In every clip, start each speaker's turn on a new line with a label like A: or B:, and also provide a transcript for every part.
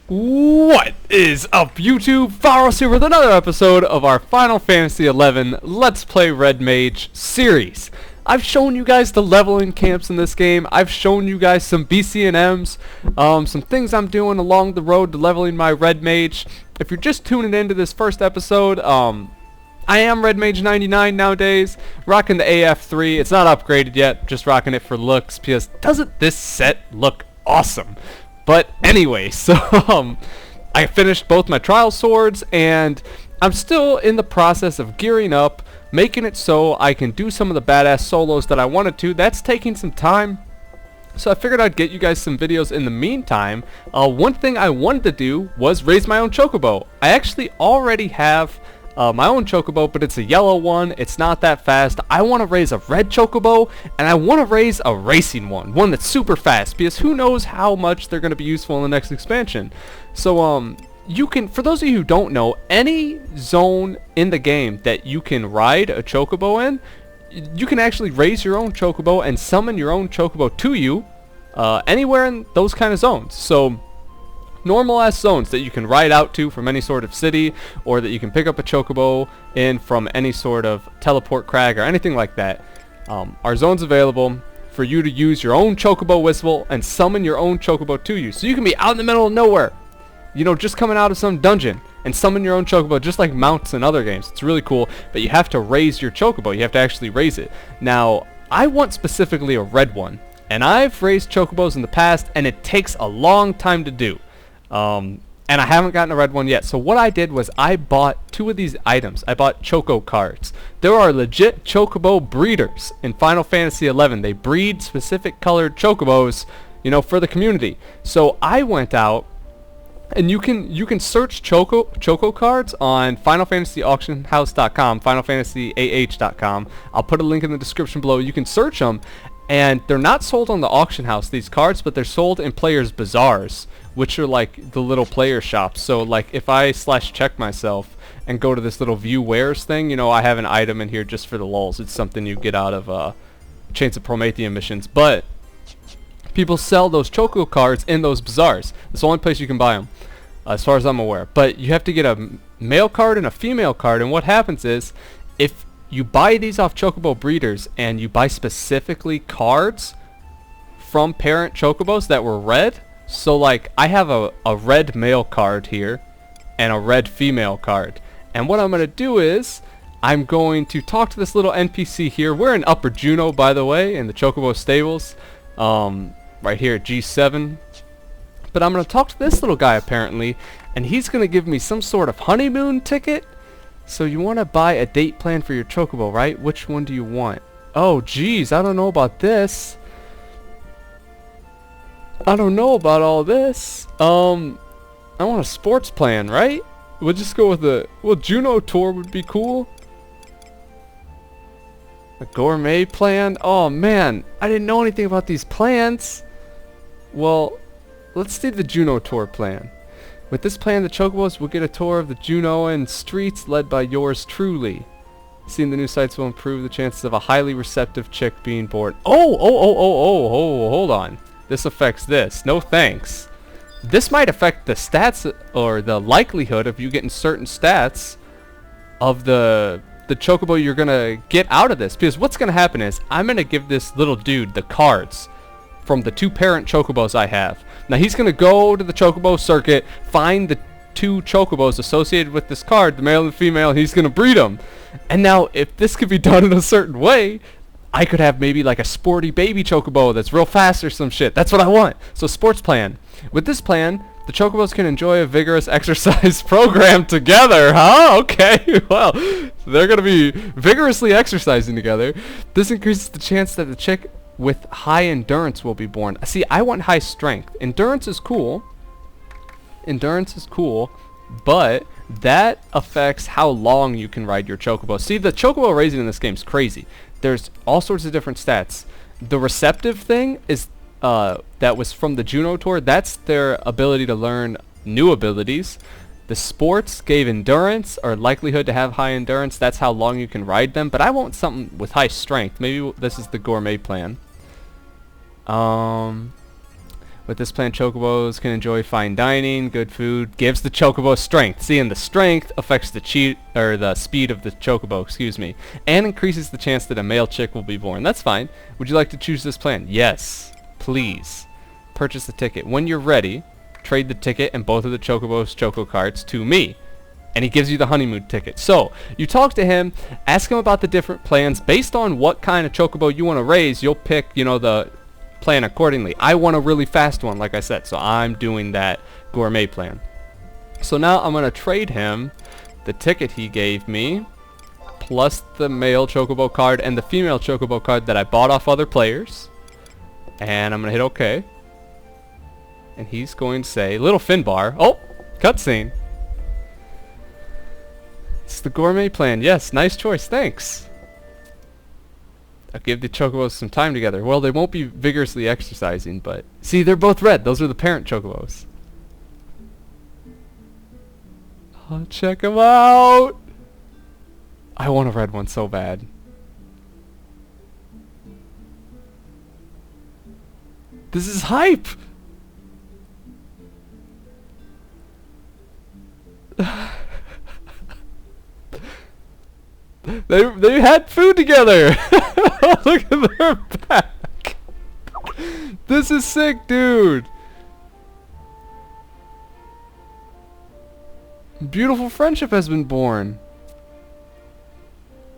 A: What is up, YouTube? Fahros here with another episode of our Final Fantasy XI Let's Play Red Mage series. I've shown you guys the leveling camps in this game. I've shown you guys some BCNMs, some things I'm doing along the road to leveling my Red Mage. If you're just tuning into this first episode, I am Red Mage 99 nowadays, rocking the AF3. It's not upgraded yet, just rocking it for looks, because doesn't this set look awesome? But anyway, so I finished both my trial swords, and I'm still in the process of gearing up, making it so I can do some of the badass solos that I wanted to. That's taking some time, so I figured I'd get you guys some videos in the meantime. One thing I wanted to do was raise my own Chocobo. I actually already have my own Chocobo, but it's a yellow one. It's not that fast. I want to raise a red Chocobo, and I want to raise a racing one that's super fast, because who knows how much they're going to be useful in the next expansion. So you can, for those of you who don't know, any zone in the game that you can ride a Chocobo in, you can actually raise your own Chocobo and summon your own Chocobo to you anywhere in those kind of zones. So normal ass zones that you can ride out to from any sort of city, or that you can pick up a Chocobo in from any sort of teleport crag or anything like that, are zones available for you to use your own Chocobo whistle and summon your own Chocobo to you. So you can be out in the middle of nowhere, you know, just coming out of some dungeon, and summon your own Chocobo, just like mounts in other games. It's really cool, but you have to raise your Chocobo. You have to actually raise it. Now, I want specifically a red one, and I've raised Chocobos in the past, and it takes a long time to do. And I haven't gotten a red one yet. So what I did was I bought two of these items. I bought Choco cards. There are legit Chocobo breeders in Final Fantasy XI. They breed specific colored Chocobos, you know, for the community. So I went out, and you can search Choco cards on FinalFantasyAuctionHouse.com, FinalFantasyAH.com. I'll put a link in the description below. You can search them, and they're not sold on the auction house, these cards, but they're sold in players' bazaars, which are like the little player shops. So like if I /check myself and go to this little view wares thing, you know, I have an item in here just for the lulz. It's something you get out of Chains of Promethean missions, but people sell those Choco cards in those bazaars. It's the only place you can buy them, as far as I'm aware. But you have to get a male card and a female card, and what happens is, if you buy these off Chocobo breeders and you buy specifically cards from parent Chocobos that were red, so like I have a red male card here and a red female card, and what I'm going to do is I'm going to talk to this little NPC here. We're in Upper Juno, by the way, in the Chocobo stables, right here at G7. But I'm going to talk to this little guy apparently, and he's going to give me some sort of honeymoon ticket. So you want to buy a date plan for your Chocobo, right? Which one do you want? Oh geez, I don't know about this. I don't know about all this. I want a sports plan, right? We'll just go with the, well, Juno tour would be cool. A gourmet plan? Oh man, I didn't know anything about these plans. Well, let's do the Juno tour plan. With this plan, the Chocobos will get a tour of the Junoan streets led by yours truly. Seeing the new sites will improve the chances of a highly receptive chick being born. Oh, hold on. This affects this. No thanks. This might affect the stats, or the likelihood of you getting certain stats of the Chocobo you're going to get out of this. Because what's going to happen is, I'm going to give this little dude the cards from the two parent Chocobos I have. Now he's going to go to the Chocobo circuit, find the two Chocobos associated with this card, the male and the female, and he's going to breed them. And now if this could be done in a certain way, I could have maybe like a sporty baby Chocobo that's real fast or some shit. That's what I want. So sports plan. With this plan, the Chocobos can enjoy a vigorous exercise program together. Huh? Okay. Well, they're going to be vigorously exercising together. This increases the chance that the chick with high endurance will be born. See, I want high strength. Endurance is cool. Endurance is cool, but that affects how long you can ride your Chocobo. See, the Chocobo raising in this game is crazy. There's all sorts of different stats. The receptive thing is that was from the Juno tour. That's their ability to learn new abilities. The sports gave endurance, or likelihood to have high endurance. That's how long you can ride them. But I want something with high strength. Maybe this is the gourmet plan. With this plan, chocobos can enjoy fine dining, good food, gives the chocobo strength. See, and the strength affects the speed of the chocobo, excuse me, and increases the chance that a male chick will be born. That's fine. Would you like to choose this plan? Yes, please. Purchase the ticket. When you're ready, trade the ticket and both of the chocobo's choco cards to me. And he gives you the honeymoon ticket. So, you talk to him, ask him about the different plans. Based on what kind of chocobo you want to raise, you'll pick, you know, the plan accordingly. I want a really fast one, like I said, so I'm doing that gourmet plan. So now I'm going to trade him the ticket he gave me, plus the male chocobo card and the female chocobo card that I bought off other players. And I'm going to hit OK. And he's going to say, little Finbar. Oh, cutscene. It's the gourmet plan. Yes, nice choice. Thanks. I'll give the chocobos some time together. Well, they won't be vigorously exercising, but... See, they're both red. Those are the parent chocobos. Oh, check them out. I want a red one so bad. This is hype. They had food together. Look at their back. This is sick, dude. Beautiful friendship has been born.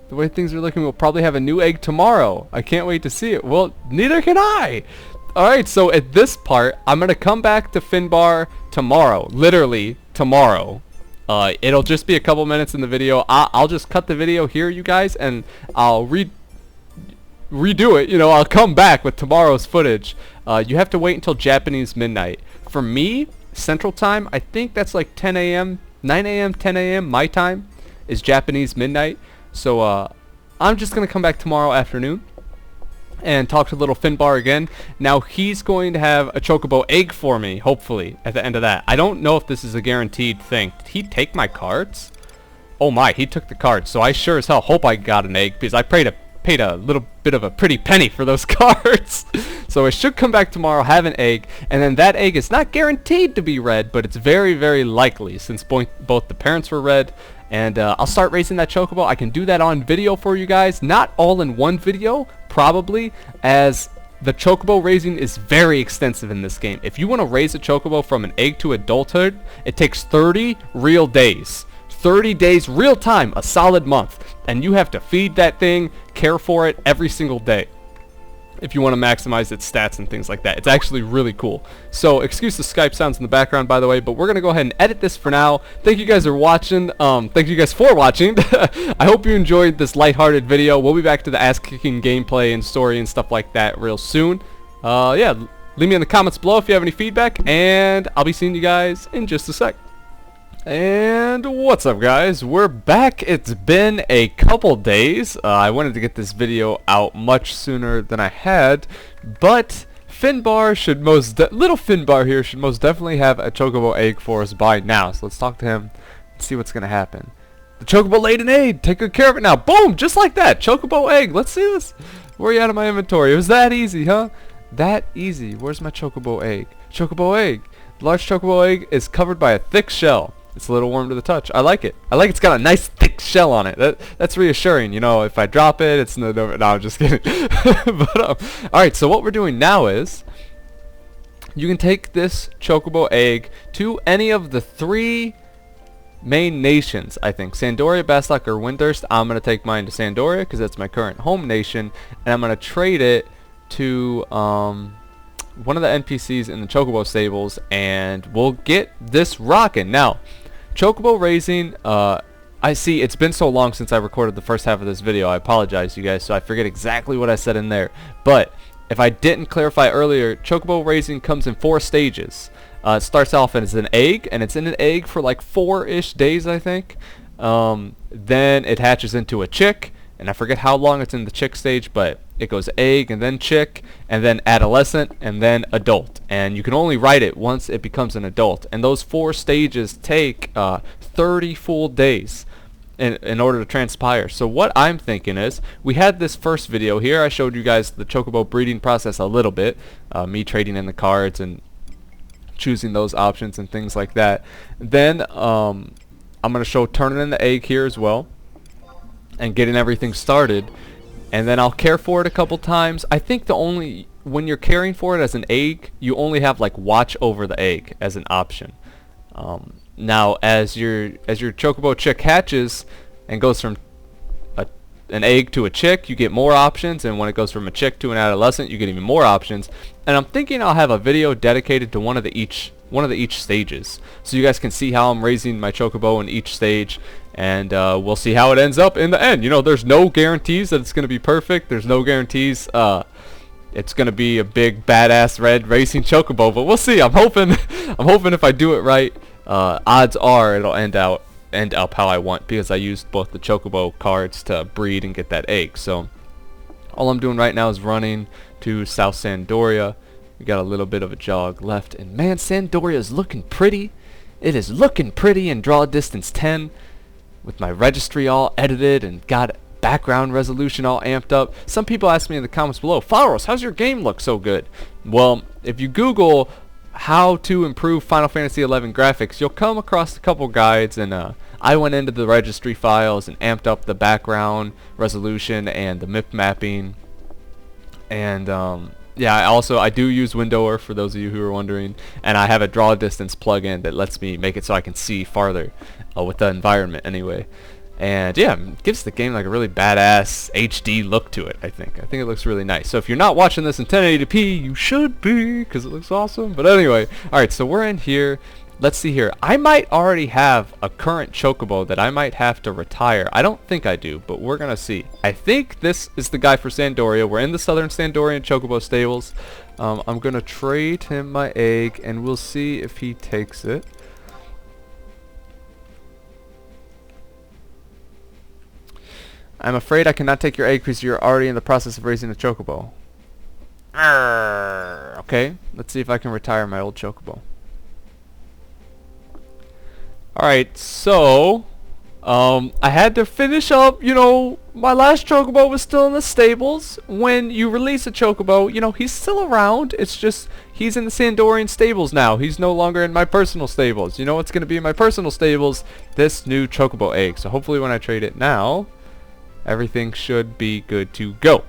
A: The way things are looking, we'll probably have a new egg tomorrow. I can't wait to see it. Well, neither can I. Alright, so at this part, I'm going to come back to Finbar tomorrow. Literally tomorrow. It'll just be a couple minutes in the video. I'll just cut the video here, you guys, and I'll redo it. You know, I'll come back with tomorrow's footage. You have to wait until Japanese midnight. For me, Central Time, I think that's like 10 a.m., 9 a.m., 10 a.m. my time is Japanese midnight. So I'm just going to come back tomorrow afternoon and talk to little Finbar again. Now he's going to have a chocobo egg for me, hopefully, at the end of that. I don't know if this is a guaranteed thing. Did he take my cards? Oh my, he took the cards. So I sure as hell hope I got an egg, because I paid a little bit of a pretty penny for those cards. So I should come back tomorrow, have an egg, and then that egg is not guaranteed to be red, but it's very, very likely, since both the parents were red. And I'll start raising that chocobo. I can do that on video for you guys. Not all in one video, probably, as the chocobo raising is very extensive in this game. If you want to raise a chocobo from an egg to adulthood, it takes 30 real days. 30 days real time, a solid month. And you have to feed that thing, care for it every single day, if you want to maximize its stats and things like that. It's actually really cool. So, excuse the Skype sounds in the background, by the way, but we're going to go ahead and edit this for now. Thank you guys for watching. Thank you guys for watching. I hope you enjoyed this lighthearted video. We'll be back to the ass-kicking gameplay and story and stuff like that real soon. Yeah, leave me in the comments below if you have any feedback, and I'll be seeing you guys in just a sec. And what's up, guys? We're back. It's been a couple days. I wanted to get this video out much sooner than I had, but Finbar should little Finbar here should most definitely have a chocobo egg for us by now. So let's talk to him and see what's gonna happen. The chocobo laid an egg. Take good care of it now. Boom! Just like that. Chocobo egg. Let's see this. Where are you out of my inventory? It was that easy, huh? That easy. Where's my chocobo egg? Chocobo egg. The large chocobo egg is covered by a thick shell. It's a little warm to the touch. I like it. I like it's got a nice thick shell on it. That's reassuring. You know, if I drop it, it's no, I'm just kidding. But alright, so what we're doing now is you can take this chocobo egg to any of the 3 main nations, I think. Sandoria, Bastok, or Windurst. I'm going to take mine to Sandoria because that's my current home nation, and I'm going to trade it to one of the NPCs in the chocobo stables, and we'll get this rocking. Now, chocobo raising, I see it's been so long since I recorded the first half of this video. I apologize, you guys, so I forget exactly what I said in there. But if I didn't clarify earlier, chocobo raising comes in 4 stages. It starts off as an egg, and it's in an egg for like 4-ish days, I think. Then it hatches into a chick, and I forget how long it's in the chick stage, but it goes egg, and then chick, and then adolescent, and then adult. And you can only write it once it becomes an adult. And those 4 stages take 30 full days in order to transpire. So what I'm thinking is, we had this first video here. I showed you guys the chocobo breeding process a little bit. Me trading in the cards and choosing those options and things like that. Then I'm going to show turning in the egg here as well and getting everything started, and then I'll care for it a couple times. I think when you're caring for it as an egg, you only have like watch over the egg as an option. Now as your Chocobo chick hatches and goes from an egg to a chick, you get more options, and when it goes from a chick to an adolescent, you get even more options. And I'm thinking I'll have a video dedicated to one of the each stages, so you guys can see how I'm raising my Chocobo in each stage, and we'll see how it ends up in the end. You know, there's no guarantees that it's gonna be perfect. There's no guarantees it's gonna be a big badass red racing Chocobo, but we'll see. I'm hoping if I do it right, odds are it'll end up how I want, because I used both the Chocobo cards to breed and get that egg. So all I'm doing right now is running to South Sandoria. We got a little bit of a jog left, and man, Sandoria is looking pretty. It is looking pretty in draw distance 10 with my registry all edited and got background resolution all amped up. Some people ask me in the comments below, Fahros, how's your game look so good? Well, if you Google how to improve Final Fantasy XI graphics, you'll come across a couple guides, and I went into the registry files and amped up the background resolution and the MIP mapping, and yeah, I do use Windower, for those of you who are wondering, and I have a draw distance plugin that lets me make it so I can see farther with the environment anyway. And yeah, it gives the game like a really badass HD look to it. I think it looks really nice. So if you're not watching this in 1080p, you should be, because it looks awesome. But anyway, alright, so we're in here. Let's see here. I might already have a current Chocobo that I might have to retire. I don't think I do, but we're gonna see. I think this is the guy for Sandoria. We're in the Southern Sandorian Chocobo stables. I'm gonna trade him my egg, and we'll see if he takes it. I'm afraid I cannot take your egg because you're already in the process of raising a Chocobo. Okay, let's see if I can retire my old Chocobo. Alright, so I had to finish up, you know, my last Chocobo was still in the stables. When you release a Chocobo, you know, he's still around. It's just he's in the Sandorian stables now. He's no longer in my personal stables. You know what's going to be in my personal stables? This new Chocobo egg. So hopefully when I trade it now, everything should be good to go.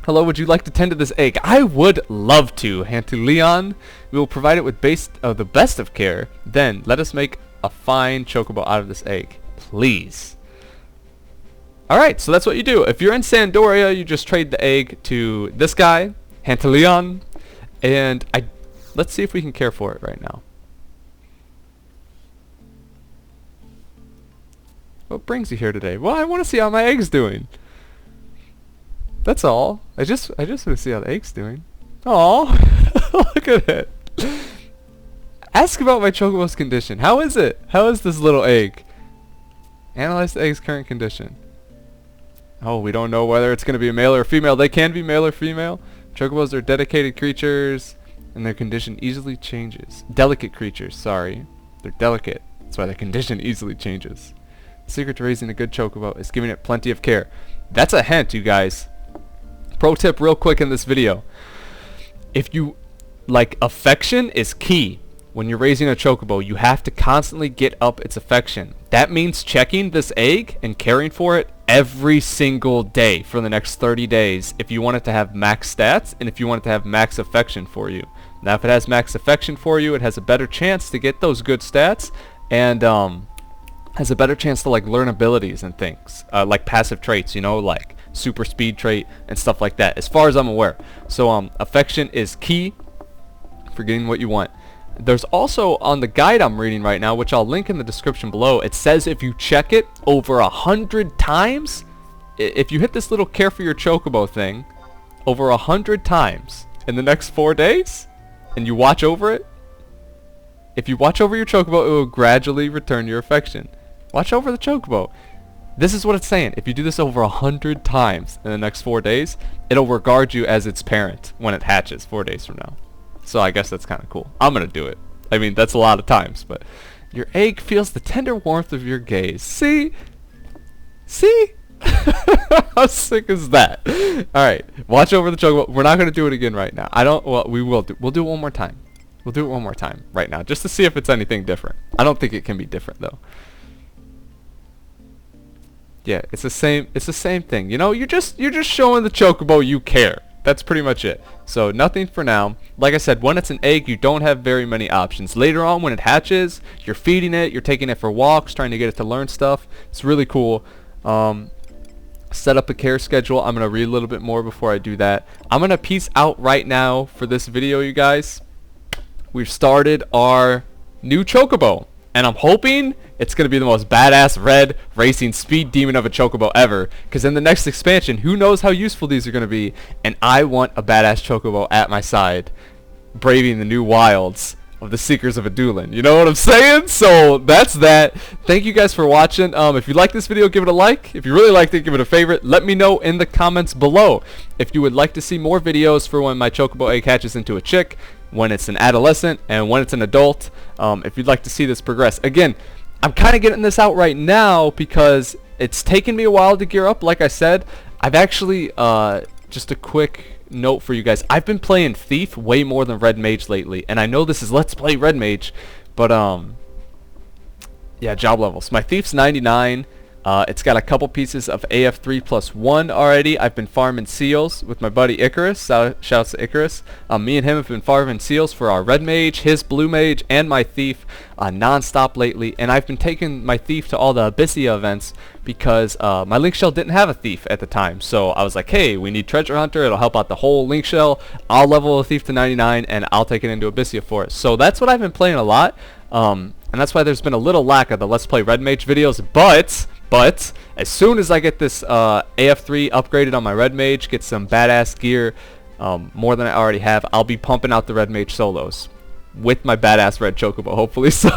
A: Hello, would you like to tend to this egg? I would love to, Leon. We will provide it with the best of care. Then let us make a fine Chocobo out of this egg, please. Alright, so that's what you do. If you're in Sandoria, you just trade the egg to this guy, Leon, and let's see if we can care for it right now. What brings you here today? Well, I want to see how my egg's doing. That's all. I just want to see how the egg's doing. Aw, look at it. Ask about my Chocobo's condition. How is it? How is this little egg? Analyze the egg's current condition. Oh, we don't know whether it's going to be a male or a female. They can be male or female. Chocobos are dedicated creatures, and their condition easily changes. Delicate creatures, sorry. They're delicate. That's why their condition easily changes. The secret to raising a good Chocobo is giving it plenty of care. That's a hint, you guys. Pro tip real quick in this video. If you, affection is key. When you're raising a Chocobo, you have to constantly get up its affection. That means checking this egg and caring for it every single day for the next 30 days if you want it to have max stats and if you want it to have max affection for you. Now, if it has max affection for you, it has a better chance to get those good stats and has a better chance to learn abilities and things, like passive traits, you know, like super speed trait and stuff like that, as far as I'm aware. So affection is key for getting what you want. There's also, on the guide I'm reading right now, which I'll link in the description below, it says if you check it over 100 times, if you hit this little care for your Chocobo thing over 100 times in the next 4 days, and you watch over it, if you watch over your Chocobo, it will gradually return your affection. Watch over the Chocobo. This is what it's saying. If you do this over 100 times in the next 4 days, it'll regard you as its parent when it hatches 4 days from now. So I guess that's kind of cool. I'm going to do it. I mean, that's a lot of times, but your egg feels the tender warmth of your gaze. See? See? How sick is that? Alright, watch over the Chocobo. We're not going to do it again right now. Well, we will do. We'll do it one more time. We'll do it one more time right now, just to see if it's anything different. I don't think it can be different though. Yeah, it's the same. It's the same thing. You know, you're just showing the Chocobo you care. That's pretty much it. So nothing for now. Like I said, when it's an egg, you don't have very many options. Later on, when it hatches, you're feeding it, you're taking it for walks, trying to get it to learn stuff. It's really cool. Set up a care schedule. I'm gonna read a little bit more before I do that. I'm gonna peace out right now for this video, you guys. We've started our new Chocobo, and I'm hoping it's going to be the most badass red racing speed demon of a Chocobo ever, because in the next expansion, who knows how useful these are going to be, and I want a badass Chocobo at my side, braving the new wilds of the Seekers of Adoulin. You know what I'm saying? So that's that. Thank you guys for watching. If you like this video, give it a like. If you really liked it, give it a favorite. Let me know in the comments below if you would like to see more videos for when my Chocobo egg hatches into a chick, when it's an adolescent, and when it's an adult. If you'd like to see this progress. Again, I'm kind of getting this out right now because it's taken me a while to gear up. Like I said, I've actually, just a quick note for you guys, I've been playing Thief way more than Red Mage lately, and I know this is Let's Play Red Mage, but yeah, job levels. My Thief's 99. It's got a couple pieces of AF3+1 already. I've been farming seals with my buddy Icarus. Shouts to Icarus. Me and him have been farming seals for our Red Mage, his Blue Mage, and my Thief non-stop lately. And I've been taking my Thief to all the Abyssia events because my Link Shell didn't have a Thief at the time. So I was like, hey, we need Treasure Hunter. It'll help out the whole Link Shell. I'll level a Thief to 99 and I'll take it into Abyssia for it. So that's what I've been playing a lot. And that's why there's been a little lack of the Let's Play Red Mage videos. But as soon as I get this AF3 upgraded on my Red Mage, get some badass gear, more than I already have, I'll be pumping out the Red Mage solos with my badass red Chocobo, hopefully. So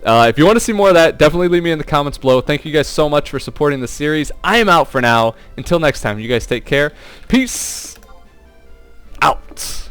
A: if you want to see more of that, definitely leave me in the comments below. Thank you guys so much for supporting the series. I am out for now. Until next time, you guys take care. Peace out.